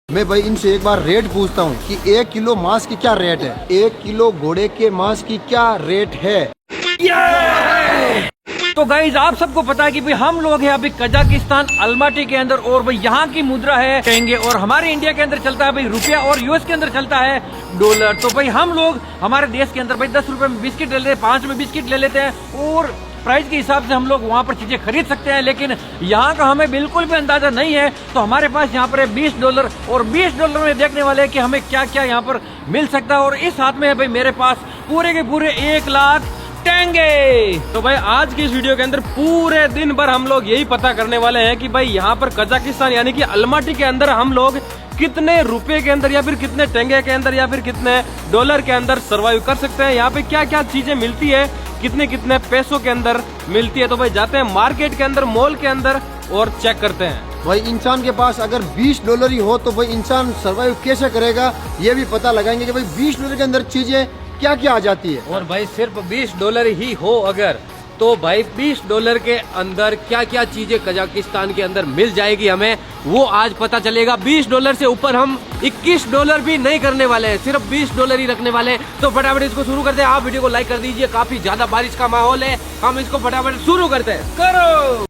मैं भाई इनसे एक बार रेट पूछता हूँ कि 1 किलो मांस की क्या रेट है, 1 किलो घोड़े के मांस की क्या रेट है। तो गाइज आप सबको पता है कि भाई हम लोग हैं अभी कजाकिस्तान अलमाटी के अंदर और भाई यहाँ की मुद्रा है टेंगे और हमारे इंडिया के अंदर चलता है भाई रुपया और यूएस के अंदर चलता है डॉलर। तो भाई हम लोग हमारे देश के अंदर भाई 10 रुपए में बिस्किट ले लेते हैं, 5 में बिस्किट ले लेते हैं और प्राइस के हिसाब से हम लोग वहाँ पर चीजें खरीद सकते हैं। लेकिन यहाँ का हमें बिल्कुल भी अंदाजा नहीं है। तो हमारे पास यहाँ पर है $20 और $20 में देखने वाले हैं कि हमें क्या क्या यहाँ पर मिल सकता है। और इस हाथ में है भाई मेरे पास पूरे के पूरे 1 लाख टेंगे। तो भाई आज की इस वीडियो के अंदर पूरे दिन भर हम लोग यही पता करने वाले हैं कि भाई यहाँ पर कजाकिस्तान यानी कि अलमाटी के अंदर हम लोग कितने रुपए के अंदर या फिर कितने टेंगे के अंदर या फिर कितने डॉलर के अंदर सरवाइव कर सकते हैं, यहाँ पे क्या क्या चीजें मिलती है, कितने कितने पैसों के अंदर मिलती है। तो भाई जाते हैं मार्केट के अंदर, मॉल के अंदर और चेक करते हैं। भाई इंसान के पास अगर $20 ही हो तो भाई इंसान सरवाइव कैसे करेगा, ये भी पता लगाएंगे कि भाई $20 के अंदर चीजें क्या क्या आ जाती है। और भाई सिर्फ $20 ही हो अगर, तो भाई $20 के अंदर क्या क्या चीजें कजाकिस्तान के अंदर मिल जाएगी हमें, वो आज पता चलेगा। $20 से ऊपर हम $21 भी नहीं करने वाले हैं, सिर्फ $20 ही रखने वाले हैं। तो फटाफट इसको शुरू करते हैं। आप वीडियो को लाइक कर दीजिए, काफी ज्यादा बारिश का माहौल है, हम इसको फटाफट शुरू करते हैं। करो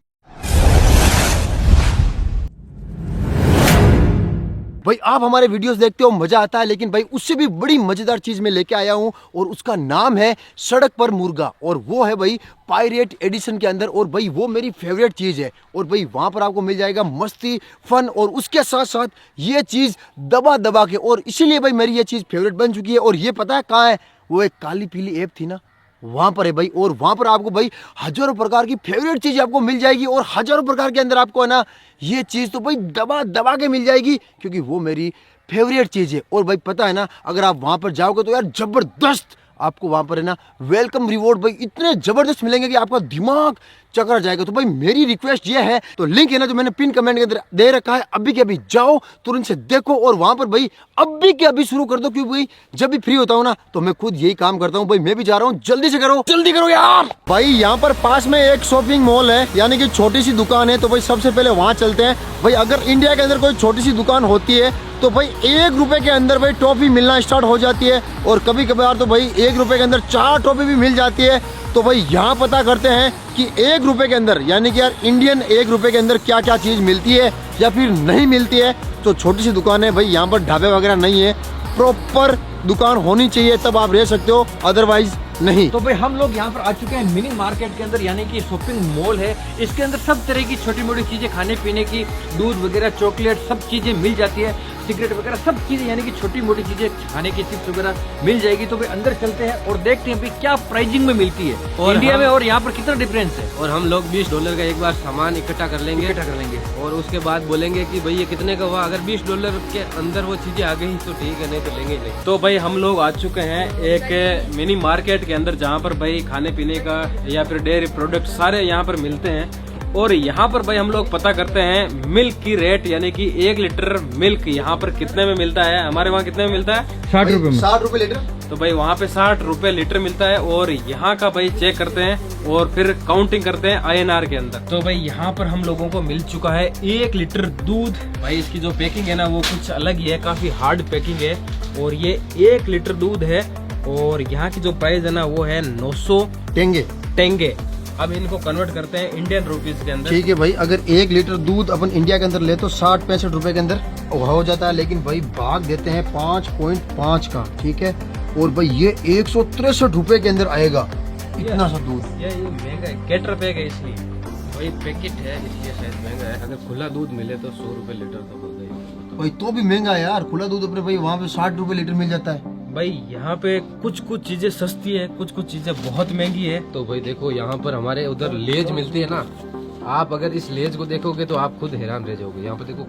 भाई आप हमारे वीडियोस देखते हो, मजा आता है, लेकिन भाई उससे भी बड़ी मजेदार चीज मैं लेके आया हूं और उसका नाम है सड़क पर मुर्गा। और वो है भाई पायरेट एडिशन के अंदर और भाई वो मेरी फेवरेट चीज है। और भाई वहां पर आपको मिल जाएगा मस्ती, फन और उसके साथ साथ ये चीज दबा दबा के, और इसीलिए भाई मेरी ये चीज फेवरेट बन चुकी है। और ये पता है कहाँ है, वो एक काली पीली ऐप थी ना, वहां पर है भाई। और वहां पर आपको भाई हजारों प्रकार की फेवरेट चीज आपको मिल जाएगी और हजारों प्रकार के अंदर आपको है ना ये चीज तो भाई दबा दबा के मिल जाएगी, क्योंकि वो मेरी फेवरेट चीज है। और भाई पता है ना, अगर आप वहां पर जाओगे तो यार जबरदस्त आपको वहां पर है ना वेलकम रिवॉर्ड भाई इतने जबरदस्त मिलेंगे कि आपका दिमाग चकरा जाएगा। तो भाई मेरी रिक्वेस्ट ये है, तो लिंक है ना जो मैंने पिन कमेंट के अंदर दे रखा है, अभी के अभी जाओ तुरंत से देखो और वहां पर भाई अभी के अभी शुरू कर दो, क्योंकि भाई जब भी फ्री होता हूँ ना तो मैं खुद यही काम करता हूँ। भाई मैं भी जा रहा हूँ, जल्दी से करो, जल्दी करो यार। भाई यहाँ पर पास में एक शॉपिंग मॉल है, यानी कि छोटी सी दुकान है। तो भाई सबसे पहले वहां चलते हैं। भाई अगर इंडिया के अंदर कोई छोटी सी दुकान होती है तो भाई ₹1 के अंदर भाई टॉफी मिलना स्टार्ट हो जाती है, और कभी कभार तो भाई ₹1 के अंदर 4 टॉफी भी मिल जाती है। तो भाई यहाँ पता करते हैं कि ₹1 के अंदर, यानी कि यार इंडियन ₹1 के अंदर क्या क्या चीज मिलती है या फिर नहीं मिलती है। तो छोटी सी दुकान है भाई, यहाँ पर ढाबे वगैरह नहीं है, प्रॉपर दुकान होनी चाहिए तब आप रह सकते हो, अदरवाइज नहीं। तो भाई हम लोग यहाँ पर आ चुके हैं मिनी मार्केट के अंदर, यानी कि शॉपिंग मॉल है। इसके अंदर सब तरह की छोटी मोटी चीजें, खाने पीने की, दूध वगैरह, चॉकलेट, सब चीजें मिल जाती है, सिगरेट वगैरह सब चीजें, यानी कि छोटी मोटी चीजें खाने की चिप्स वगैरह मिल जाएगी। तो भाई अंदर चलते हैं और देखते हैं भाई क्या प्राइसिंग में मिलती है और इंडिया में और यहाँ पर कितना डिफरेंस है। और हम लोग $20 का एक बार सामान इकट्ठा कर लेंगे और उसके बाद बोलेंगे कि भाई ये कितने का हुआ। अगर $20 के अंदर वो चीजें आ गई तो ठीक है, नहीं तो लेंगे ही नहीं। तो भाई हम लोग आ चुके हैं एक मिनी मार्केट के अंदर, जहाँ पर भाई खाने पीने का या फिर डेयरी प्रोडक्ट सारे यहाँ पर मिलते हैं। और यहाँ पर भाई हम लोग पता करते हैं मिल्क की रेट, यानी कि 1 लीटर मिल्क यहाँ पर कितने में मिलता है। हमारे वहाँ कितने में मिलता है? 60 रुपए में। 60 रुपए लीटर। तो भाई वहाँ पे 60 रुपए लीटर मिलता है। और यहाँ का भाई चेक करते हैं और फिर काउंटिंग करते हैं INR के अंदर। तो भाई यहाँ पर हम लोगों को मिल चुका है 1 लीटर दूध। भाई इसकी जो पैकिंग है ना वो कुछ अलग ही है, काफी हार्ड पैकिंग है। और ये 1 लीटर दूध है और यहाँ की जो प्राइस है ना वो है 900 टेंगे। अब इनको कन्वर्ट करते हैं इंडियन रुपीज के अंदर। ठीक है भाई, अगर 1 लीटर दूध अपन इंडिया के अंदर ले तो 60-65 रुपए के अंदर हो जाता है, लेकिन भाई भाग देते हैं 5.5 का, ठीक है। और भाई ये 163 रुपए के अंदर आएगा इतना सा दूध। ये महंगा है, कैटर पैक है इसलिए, भाई पैकेट है इसलिए शायद महंगा है। अगर खुला दूध मिले तो 100 रुपए लीटर तो होगा ही। भाई तो भी महंगा है यार, खुला दूध अपने भाई वहाँ पे 60 रुपए लीटर मिल जाता है। भाई यहाँ पे कुछ कुछ चीजें सस्ती है, कुछ कुछ चीजें बहुत महंगी है। तो भाई देखो यहाँ पर हमारे उधर लेज मिलती है ना, आप अगर इस लेज को देखोगे तो आप खुद हैरान रह जाओगे। यहाँ पे देखो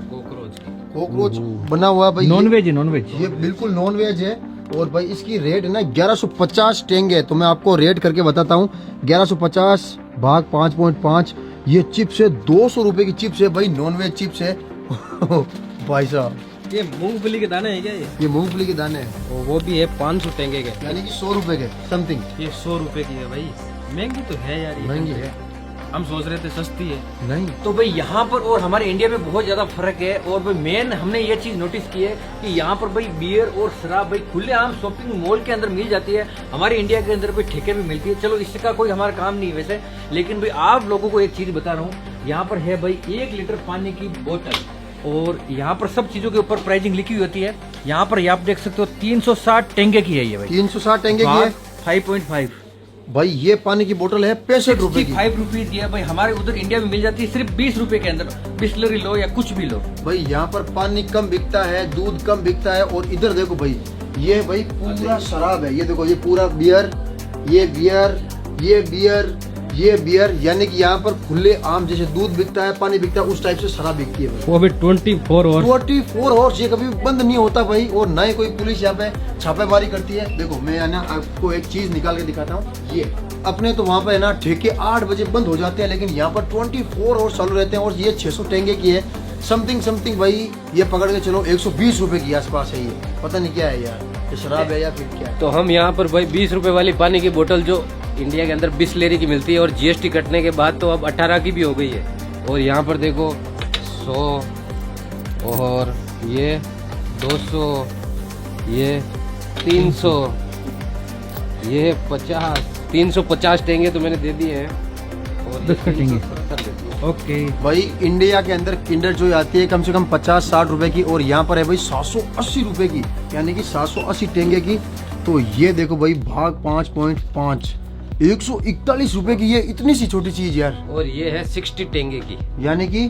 कॉकरोच बना हुआ भाई, नॉन वेज है, नॉन वेज, ये बिल्कुल नॉन वेज है। और भाई इसकी रेट है ना 1150 टेंगे। तो मैं आपको रेट करके बताता हूँ, 1150 भाग 5.5, ये चिप्स है 200 रुपए की चिप्स है भाई, नॉन वेज चिप्स है। भाई साहब ये मूंगफली के दाने है क्या? ये मूंगफली के दाने हैं, वो भी है 500 टेंगे के, यानी कि 100 रुपए के समथिंग। ये 100 रुपए की है भाई, महंगी तो है यार, महंगी है। हम सोच रहे थे सस्ती है। नहीं तो भाई यहाँ पर और हमारे इंडिया में बहुत ज्यादा फर्क है। और भाई मेन हमने ये चीज नोटिस की है कि यहाँ पर भाई बियर और शराब भाई खुलेआम शॉपिंग मॉल के अंदर मिल जाती है। हमारे इंडिया के अंदर भाई ठेके पे मिलती है। चलो इसका कोई हमारा काम नहीं वैसे, लेकिन भाई आप लोगों को एक चीज बता रहा हूँ, यहाँ पर है भाई 1 लीटर पानी की बोतल और यहाँ पर सब चीजों के ऊपर प्राइसिंग लिखी हुई होती है। यहाँ पर आप देख सकते हो 360 टेंगे की है ये भाई, 360 टेंगे की है 5.5 भाई। ये पानी की बोतल है 65 रुपए की। 5 रुपीज ये भाई हमारे उधर इंडिया में मिल जाती है सिर्फ 20 रुपए के अंदर। बिस्लरी लो या कुछ भी लो भाई, यहाँ पर पानी कम बिकता है, दूध कम बिकता है। और इधर देखो भाई, ये भाई पूरा शराब है। ये देखो, ये पूरा बियर, ये बियर, ये बियर, ये बियर, यानी कि यहाँ पर खुले आम जैसे दूध बिकता है, पानी बिकता है, उस टाइप से शराब बिकती है भाई। वो भी 24 और 24 आवर्स, ये कभी बंद नहीं होता भाई। और ना ही कोई पुलिस यहाँ पे छापेमारी करती है। देखो मैं है ना आपको एक चीज निकाल के दिखाता हूँ। ये अपने तो वहाँ पे है ना ठेके 8 बजे बंद हो जाते हैं, लेकिन यहाँ पर 24 आवर्स चालू रहते हैं। और ये 600 टेंगे की है, समथिंग भाई। ये पकड़ के चलो 120 रुपए की आसपास है। ये पता नहीं क्या है यार, ये शराब है या फिर क्या है। तो हम यहाँ पर भाई 20 रुपए वाली पानी की बोतल जो इंडिया के अंदर बिस्लेरी की मिलती है और जीएसटी कटने के बाद तो अब 18 की भी हो गई है। और यहाँ पर देखो 100 और ये 200, ये 300, ये 50, 350 टेंगे तो मैंने दे दिए हैं। और 10 कटेंगे। 370 देते हैं। ओके भाई इंडिया के अंदर किंडर जो आती है कम से कम 50-60 रुपए की, और यहाँ पर है भाई 780 रुपए की, यानी कि 780 टेंगे की। तो ये देखो भाई, भाग 5.5 141 रुपए की, ये इतनी सी छोटी चीज यार। और ये है 60 टेंगे की, यानी कि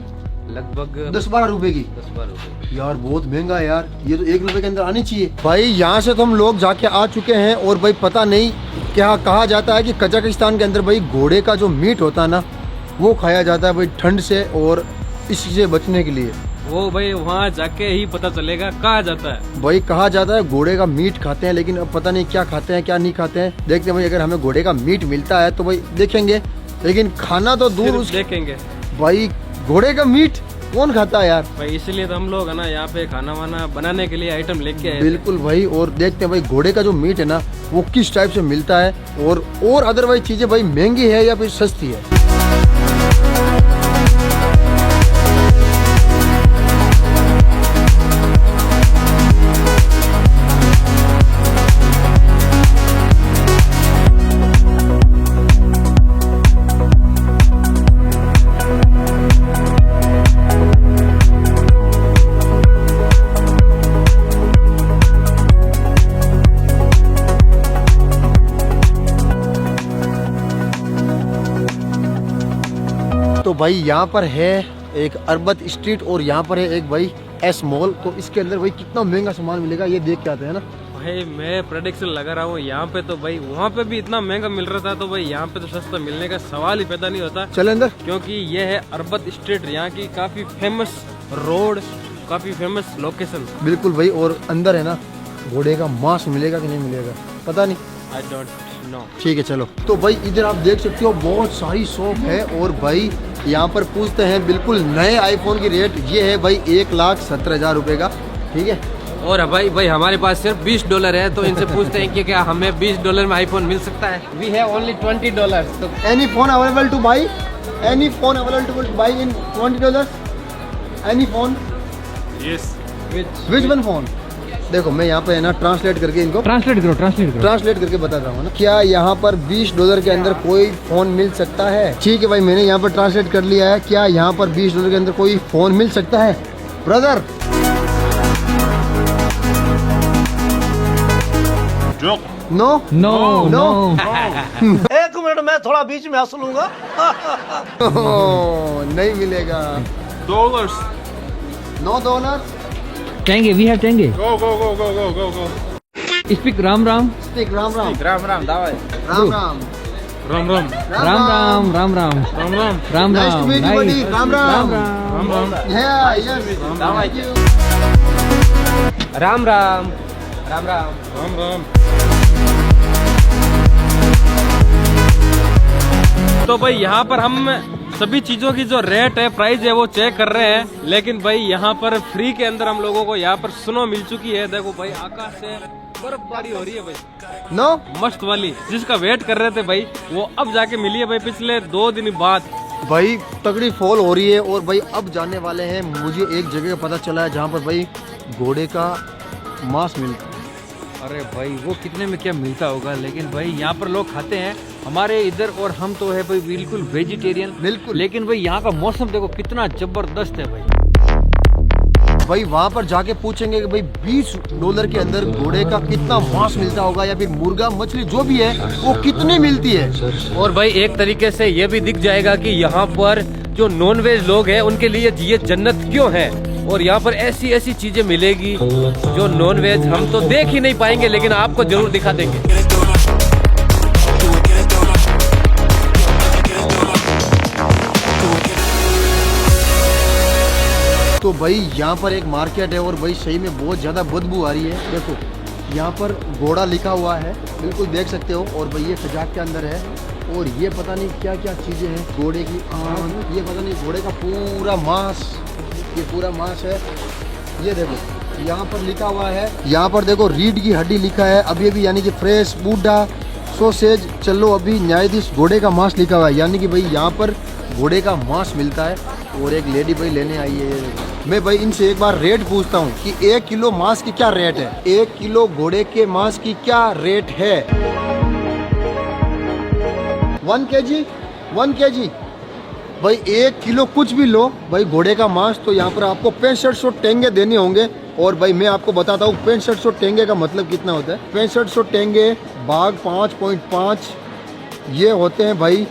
लगभग 10-12 रुपए की। 10-12 रुपए। यार बहुत महंगा है यार, ये तो 1 रुपए के अंदर आनी चाहिए भाई। यहाँ से तो हम लोग जाके आ चुके हैं। और भाई पता नहीं क्या कहा जाता है कि कजाकिस्तान के अंदर भाई घोड़े का जो मीट होता है ना, वो खाया जाता है भाई ठंड से और इससे बचने के लिए। वो भाई वहाँ जाके ही पता चलेगा कहा जाता है। भाई कहा जाता है घोड़े का मीट खाते हैं, लेकिन अब पता नहीं क्या खाते हैं क्या नहीं खाते हैं। देखते हैं भाई, अगर हमें घोड़े का मीट मिलता है तो भाई देखेंगे, लेकिन खाना तो दूर सिर्फ देखेंगे भाई। घोड़े का मीट कौन खाता है यार भाई, इसलिए तो हम लोग है ना यहाँ पे खाना वाना बनाने के लिए आइटम लेके आए। बिल्कुल भाई। और देखते हैं भाई घोड़े का जो मीट है ना, वो किस टाइप से मिलता है, और अदरवाइज चीजें भाई महंगी है या फिर सस्ती है। तो भाई यहाँ पर है एक अरबत स्ट्रीट और यहाँ पर है एक भाई एस मॉल। तो इसके अंदर भाई कितना महंगा सामान मिलेगा ये देख के आते हैं ना। भाई मैं प्रेडिक्शन लगा रहा हूँ यहाँ पे तो भाई वहाँ पे भी इतना महंगा मिल रहा था, तो भाई यहाँ पे तो सस्ता मिलने का सवाल ही पैदा नहीं होता। चले अंदर। क्योंकि ये है अरबत स्ट्रीट, यहाँ की काफी फेमस रोड, काफी फेमस लोकेशन। बिल्कुल भाई। और अंदर है ना घोड़े का मांस मिलेगा कि नहीं मिलेगा पता नहीं, आई डोंट नो। ठीक है चलो। तो भाई इधर आप देख सकते हो बहुत सारी शॉप है। और भाई यहाँ पर पूछते हैं बिल्कुल नए आईफोन की रेट। ये है भाई 1,70,000 रुपए का, ठीक है। और भाई हमारे पास सिर्फ $20 है, तो इनसे पूछते हैं कि क्या हमें $20 में आईफोन मिल सकता है। We have only $20। तो any phone available to buy, any phone available to buy in $20, any phone. Yes. Which one phone. देखो मैं यहाँ पे है ना ट्रांसलेट करके इनको ट्रांसलेट करो। ट्रांसलेट करके बता रहा हूँ ना। क्या यहाँ पर $20 के अंदर कोई फोन मिल सकता है? ठीक है भाई, मैंने यहाँ पर ट्रांसलेट कर लिया है। क्या यहाँ पर $20 के अंदर कोई फोन मिल सकता है ब्रदर? नो नो नो एक मिनट मैं थोड़ा बीच में हंस लूंगा। नहीं मिलेगा। $. $9। टेंगे, वी हैव टेंगे। Go. Speak Ram Ram. Speak Ram Ram. Ram दावा। Ram Ram. Ram Ram. Ram Ram Ram Ram Ram Ram. Ram Nice to meet you, Ram buddy. Ram Ram. Ram Ram. Yeah, yes. Thank you. Ram Ram. Ram Ram. Ram Ram. तो भाई यहाँ पर हम सभी चीजों की जो रेट है, प्राइस है, वो चेक कर रहे हैं। लेकिन भाई यहाँ पर फ्री के अंदर हम लोगों को यहाँ पर स्नो मिल चुकी है। देखो भाई आकाश से बर्फबारी हो रही है भाई, No? मस्त वाली, जिसका वेट कर रहे थे भाई वो अब जाके मिली है भाई पिछले 2 दिन बाद। भाई तगड़ी फॉल हो रही है और भाई अब जाने वाले हैं, मुझे एक जगह पता चला है जहाँ पर भाई घोड़े का मांस मिलता है। अरे भाई वो कितने में क्या मिलता होगा, लेकिन भाई यहाँ पर लोग खाते हैं हमारे इधर, और हम तो है भाई बिल्कुल वेजिटेरियन। बिल्कुल। लेकिन भाई यहाँ का मौसम देखो कितना जबरदस्त है भाई। भाई वहाँ पर जाके पूछेंगे कि भाई $20 के अंदर घोड़े का कितना मांस मिलता होगा, या फिर मुर्गा मछली जो भी है वो कितने मिलती है। और भाई एक तरीके से ये भी दिख जाएगा कि यहाँ पर जो नॉन वेज लोग हैं उनके लिए ये जन्नत क्यों है, और यहाँ पर ऐसी ऐसी चीजें मिलेगी जो नॉन वेज हम तो देख ही नहीं पाएंगे, लेकिन आपको जरूर दिखा देंगे। तो भाई यहाँ पर एक मार्केट है और भाई सही में बहुत ज़्यादा बदबू आ रही है। देखो यहाँ पर घोड़ा लिखा हुआ है, बिल्कुल देख सकते हो, और भाई ये कजाक के अंदर है, और ये पता नहीं क्या क्या चीज़ें हैं घोड़े की आंख, ये पता नहीं घोड़े का पूरा मांस, ये पूरा मांस है। ये देखो यहाँ पर लिखा हुआ है, यहाँ पर देखो रीढ़ की हड्डी लिखा है, अभी अभी यानी कि फ्रेश बूढ़ा सोसेज चलो अभी न्यायाधीश घोड़े का मांस लिखा हुआ है, यानी कि भाई यहाँ पर घोड़े का मांस मिलता है। और एक लेडी भाई लेने आई है। मैं भाई इनसे एक बार रेट पूछता हूँ कि 1 किलो मांस की क्या रेट है, 1 किलो घोड़े के मांस की क्या रेट है। 1 kg भाई 1 किलो कुछ भी लो भाई घोड़े का मांस, तो यहाँ पर आपको 6500 टेंगे देने होंगे। और भाई मैं आपको बताता हूँ 6500 टेंगे का मतलब कितना होता है। 6500 टेंगे भाग 5.5 ये होते हैं भाई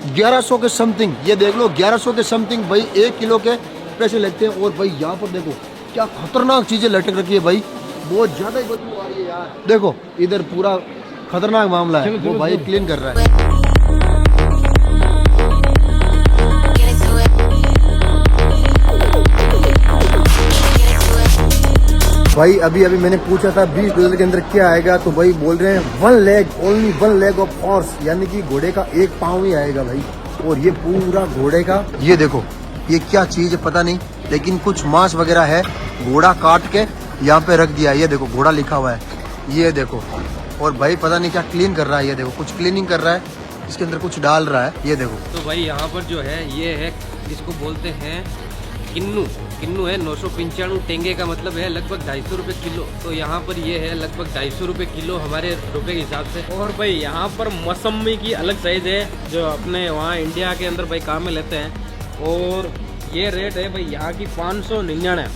1100 के समथिंग। ये देख लो 1100 के समथिंग भाई 1 किलो के पैसे लगते हैं। और भाई यहाँ पर देखो क्या खतरनाक चीजें लटक रखी है भाई, बहुत ज्यादा ही बदबू आ रही है यार। देखो इधर पूरा खतरनाक मामला है, वो भाई क्लीन कर रहा है। भाई अभी मैंने पूछा था $20 के अंदर क्या आएगा, तो भाई बोल रहे हैं 1 leg, only 1 leg of horse, यानी कि घोड़े का एक पाँव ही आएगा भाई। और ये पूरा घोड़े का, ये देखो ये क्या चीज है पता नहीं, लेकिन कुछ मांस वगैरह है, घोड़ा काट के यहाँ पे रख दिया। ये देखो घोड़ा लिखा हुआ है, ये देखो। और भाई पता नहीं क्या क्लीन कर रहा है, ये देखो कुछ क्लीनिंग कर रहा है, इसके अंदर कुछ डाल रहा है, ये देखो। तो भाई यहाँ पर जो है ये है, इसको बोलते हैं किन्नू है। 995 टेंगे का मतलब है लगभग 250 रुपये किलो। तो यहाँ पर ये है लगभग 250 रुपये किलो हमारे रुपए के हिसाब से। और भाई यहाँ पर मौसमी की अलग साइज है जो अपने वहाँ इंडिया के अंदर भाई काम में लेते हैं, और ये रेट है भाई यहाँ की 599,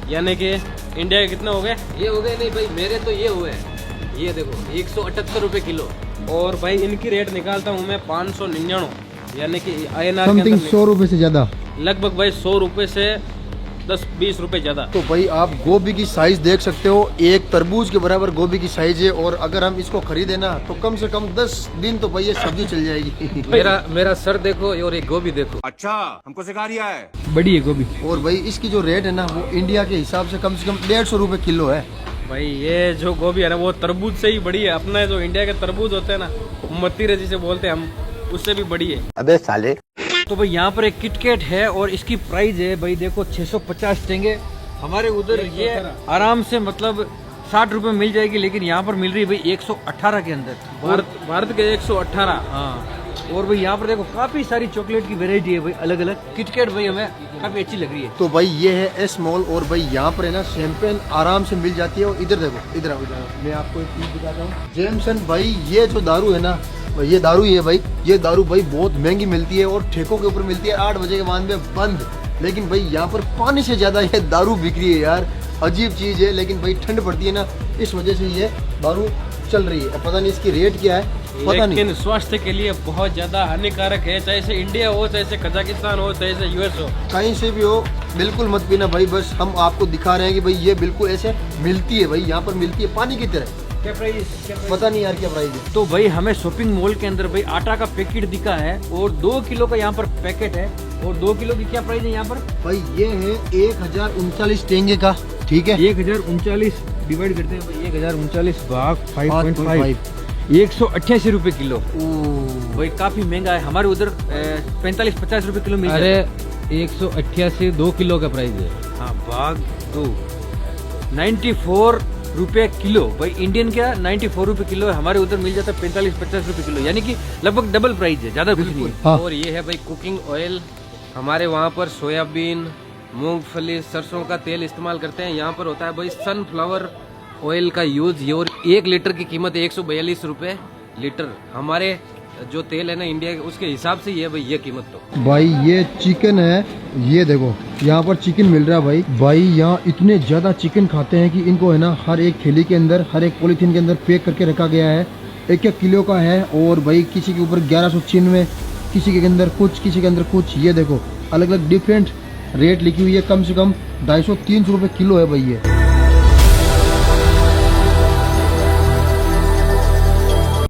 यानी कि इंडिया के कितने हो गए, ये हो गए नहीं भाई मेरे तो ये हुए हैं, ये देखो 178 रुपये किलो। और भाई इनकी रेट निकालता हूँ मैं 599, यानी कि INR समथिंग 100 रुपए से ज्यादा, लगभग भाई 100 रुपये से 10-20 रुपए ज्यादा। तो भाई आप गोभी की साइज देख सकते हो, एक तरबूज के बराबर गोभी की साइज है। और अगर हम इसको खरीदे ना तो कम से कम 10 दिन तो भाई ये सब्जी चल जाएगी। मेरा सर देखो और एक गोभी देखो। अच्छा हमको सिखा रिया है। बड़ी है गोभी। और भाई इसकी जो रेट है ना वो इंडिया के हिसाब से कम 150 रुपए किलो है। भाई ये जो गोभी है ना वो तरबूज से ही बड़ी है, अपना जो इंडिया के तरबूज होते हैं ना मतीरे जिसे बोलते हैं हम, उससे भी बड़ी है। अबे साले। तो भाई यहाँ पर एक किटकैट है और इसकी प्राइस है भाई देखो 650 टेंगे। हमारे उधर ये आराम से मतलब 60 रुपए मिल जाएगी, लेकिन यहाँ पर मिल रही है भाई 118 के अंदर, भारत के 118। हाँ। और भाई यहाँ पर देखो काफी सारी चॉकलेट की वैरायटी है भाई, अलग अलग। किटकैट भाई हमें काफी अच्छी लग रही है। तो भाई ये है एस मॉल, और भाई यहाँ पर है ना शैंपेन आराम से मिल जाती है। और इधर देखो, इधर आओ मैं आपको एक चीज दिखाता हूँ। जेमसन भाई ये जो दारू है ना, ये दारू ही है भाई, ये दारू भाई बहुत महंगी मिलती है और ठेकों के ऊपर मिलती है, 8 बजे के बाद में बंद। लेकिन भाई यहाँ पर पानी से ज्यादा ये दारू बिक रही है यार, अजीब चीज है। लेकिन भाई ठंड पड़ती है ना, इस वजह से ये दारू चल रही है। पता नहीं इसकी रेट क्या है, पता नहीं। लेकिन स्वास्थ्य के लिए बहुत ज्यादा हानिकारक है, चाहे से इंडिया हो, चाहे से कजाकिस्तान हो, चाहे से US हो, कहीं से भी हो बिल्कुल मत पीना भाई। बस हम आपको दिखा रहे हैं कि भाई ये बिल्कुल ऐसे मिलती है भाई, यहाँ पर मिलती है पानी की तरह। क्या प्राइस? पता नहीं यार क्या प्राइस है। तो भाई हमें शॉपिंग मॉल के अंदर भाई आटा का पैकेट दिखा है और 2 किलो का यहाँ पर पैकेट है। और 2 किलो की क्या प्राइस है यहाँ पर? भाई ये है 1039 टेंगे का, ठीक है। 1039 डिवाइड करते हैं भाई, 1039 भाग 5.5, 188 रुपए किलो। भाई काफी महंगा है। हमारे उधर 45-50 रुपए किलो मिल जाता है। अरे 188 2 किलो का प्राइस है। हाँ भाग 2, 94 रुपये किलो। भाई इंडियन क्या 94 रुपये किलो है, हमारे उधर मिल जाता है 45-50 रुपये किलो, यानी कि लगभग डबल प्राइस है, ज्यादा कुछ नहीं है। हाँ। और ये है भाई कुकिंग ऑयल। हमारे वहाँ पर सोयाबीन, मूंगफली, सरसों का तेल इस्तेमाल करते हैं। यहाँ पर होता है भाई सनफ्लावर ऑयल का यूज। ये और 1 लीटर की कीमत 142 रुपये लीटर। हमारे जो तेल है ना इंडिया के, उसके हिसाब से ये भाई ये कीमत। तो भाई ये चिकन है, ये देखो यहाँ पर चिकन मिल रहा है भाई। भाई यहाँ इतने ज्यादा चिकन खाते हैं कि इनको है ना हर एक थैली के अंदर, हर एक पॉलीथीन के अंदर पैक करके रखा गया है। 1-1 किलो का है। और भाई किसी के ऊपर 1196, किसी के अंदर कुछ, किसी के अंदर कुछ। ये देखो अलग अलग डिफरेंट रेट लिखी हुई है। कम से कम 250-300 रुपये किलो है भाई ये।